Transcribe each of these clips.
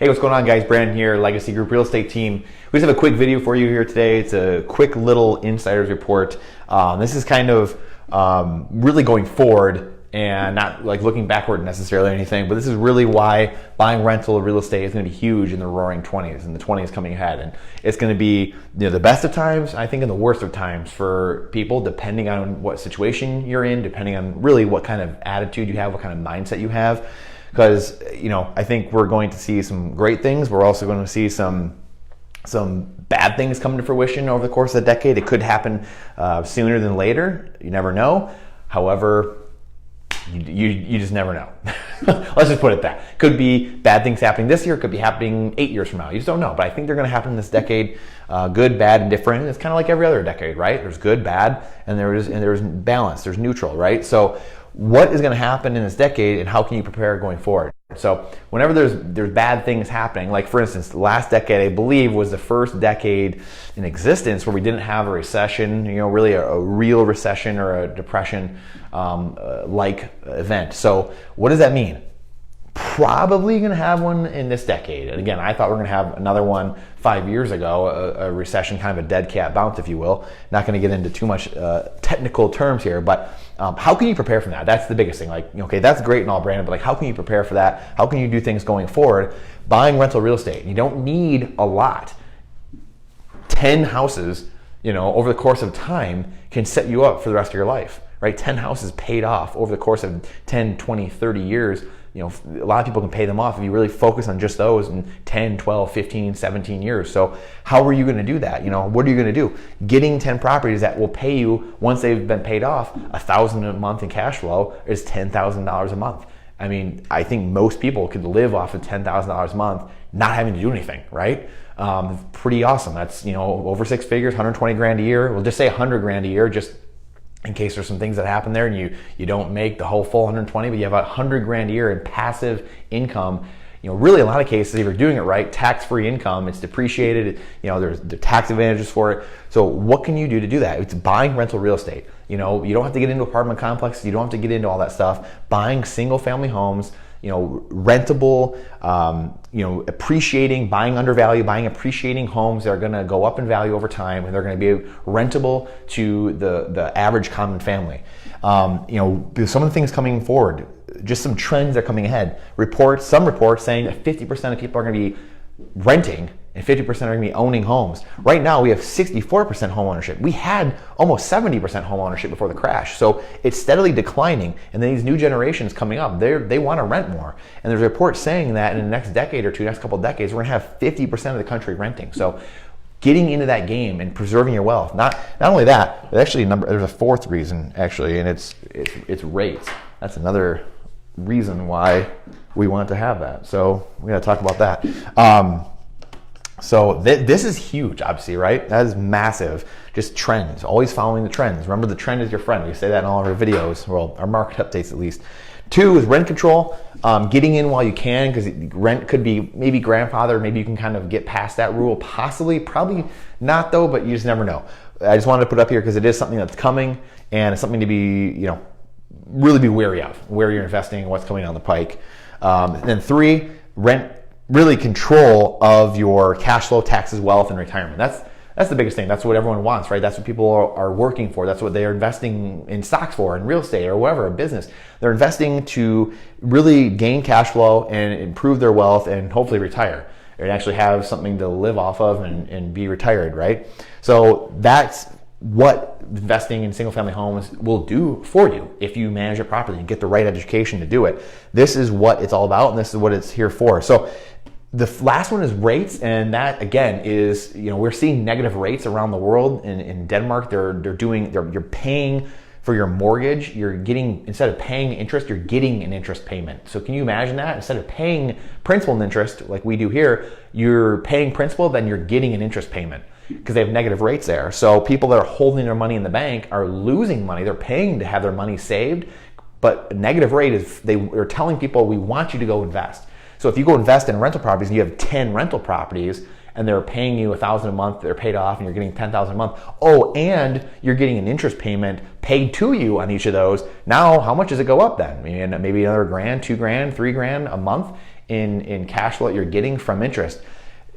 Hey, what's going on, guys? Brandon here, Legacy Group Real Estate Team. We just have a quick video for you here today. It's a quick little insider's report. This is kind of really going forward and not like looking backward necessarily or anything, but this is really why buying rental real estate is going to be huge in the roaring 20s and the 20s coming ahead. And it's going to be the best of times, I think, and the worst of times for people, depending on what situation you're in, depending on really what kind of attitude you have, what kind of mindset you have. Because, I think we're going to see some great things. We're also going to see some bad things come to fruition over the course of the decade. It could happen sooner than later. You never know. However, you just never know. Let's just put it that. Could be bad things happening this year. It could be happening 8 years from now. You just don't know. But I think they're going to happen this decade. Good, bad, and different. It's kind of like every other decade, right? There's good, bad, and there's balance. There's neutral, right? So what is going to happen in this decade, and how can you prepare going forward? So whenever there's bad things happening, like for instance, the last decade, I believe, was the first decade in existence where we didn't have a recession, really a real recession or a depression like event. So what does that mean? Probably going to have one in this decade. And again, I thought we were going to have another one 5 years ago, a recession, kind of a dead cat bounce, if you will. Not going to get into too much technical terms here, but how can you prepare for that? That's the biggest thing. Like, okay, that's great and all, Brandon, but like, how can you prepare for that? How can you do things going forward? Buying rental real estate, you don't need a lot. 10 houses, over the course of time can set you up for the rest of your life, right? 10 houses paid off over the course of 10, 20, 30 years. A lot of people can pay them off if you really focus on just those in 10, 12, 15, 17 years. So how are you going to do that? What are you going to do? Getting 10 properties that will pay you, once they've been paid off, $1,000 a month in cash flow is $10,000 a month. I mean, I think most people could live off of $10,000 a month not having to do anything, right? Pretty awesome. That's, over six figures, 120 grand a year. We'll just say 100 grand a year, just in case there's some things that happen there and you don't make the whole full 120, but you have 100 grand a year in passive income. Really a lot of cases, if you're doing it right, tax-free income, it's depreciated, there's the tax advantages for it. So what can you do to do that? It's buying rental real estate. You don't have to get into apartment complexes, you don't have to get into all that stuff. Buying single family homes, rentable, appreciating, buying undervalued, buying appreciating homes that are going to go up in value over time, and they're going to be rentable to the average common family. Some of the things coming forward, just some trends that are coming ahead. Some reports saying that 50% of people are going to be renting and 50% are going to be owning homes. Right now, we have 64% home ownership. We had almost 70% home ownership before the crash. So it's steadily declining. And then these new generations coming up, they want to rent more. And there's reports saying that in the next decade or two, next couple of decades, we're going to have 50% of the country renting. So getting into that game and preserving your wealth. Not only that, but actually there's a fourth reason, actually, and it's rates. That's another reason why we want to have that. So we got to talk about that. So this is huge, obviously, right? That is massive. Just trends, always following the trends. Remember, the trend is your friend. We say that in all of our videos, well, our market updates at least. 2 is rent control, getting in while you can, because rent could be maybe grandfather, maybe you can kind of get past that rule, possibly, probably not though, but you just never know. I just wanted to put it up here because it is something that's coming, and it's something to be, really be wary of, where you're investing and what's coming down the pike. And then 3, rent, really control of your cash flow, taxes, wealth, and retirement. That's the biggest thing. That's what everyone wants, right? That's what people are working for. That's what they're investing in stocks for, in real estate or whatever, a business. They're investing to really gain cash flow and improve their wealth and hopefully retire and actually have something to live off of and be retired, right? So that's what investing in single family homes will do for you if you manage it properly and get the right education to do it. This is what it's all about, and this is what it's here for. So the last one is rates, and that again is, we're seeing negative rates around the world. In Denmark, you're paying for your mortgage. You're getting, instead of paying interest, you're getting an interest payment. So can you imagine that? Instead of paying principal and interest like we do here, you're paying principal, then you're getting an interest payment because they have negative rates there. So people that are holding their money in the bank are losing money. They're paying to have their money saved, but a negative rate is they're telling people, we want you to go invest. So if you go invest in rental properties and you have 10 rental properties and they're paying you $1,000 a month, they're paid off, and you're getting $10,000 a month. Oh, and you're getting an interest payment paid to you on each of those. Now, how much does it go up then? I mean, maybe another $1,000, $2,000, $3,000 a month in cash flow that you're getting from interest.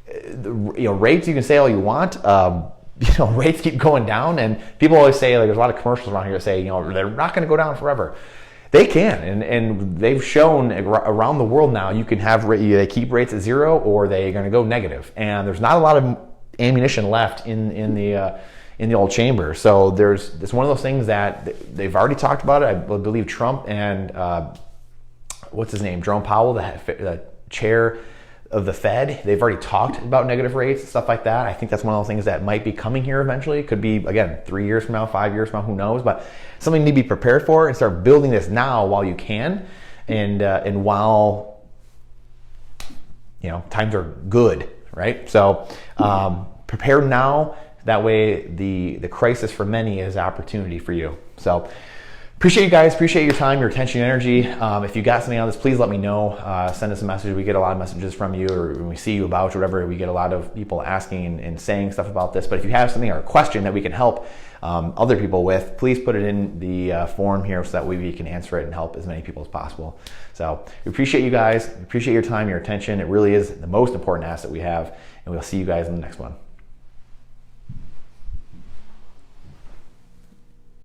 Rates, you can say all you want. Rates keep going down, and people always say, like, there's a lot of commercials around here that say, they're not going to go down forever. They can, and they've shown around the world now you can have they keep rates at zero or they're going to go negative, and there's not a lot of ammunition left in the old chamber. So it's one of those things that they've already talked about it. I believe Trump and what's his name, Jerome Powell, the chair of the Fed, they've already talked about negative rates and stuff like that. I think that's one of those things that might be coming here eventually. It could be, again, 3 years from now, 5 years from now, who knows, but something you need to be prepared for, and start building this now while you can, and while times are good, right? So prepare now. That way the crisis for many is opportunity for you. So appreciate you guys, appreciate your time, your attention, your energy. If you got something on this, please let me know. Send us a message. We get a lot of messages from you, or when we see you about whatever, we get a lot of people asking and saying stuff about this. But if you have something or a question that we can help other people with, please put it in the forum here so that we can answer it and help as many people as possible. So we appreciate you guys, appreciate your time, your attention. It really is the most important asset we have, and we'll see you guys in the next one.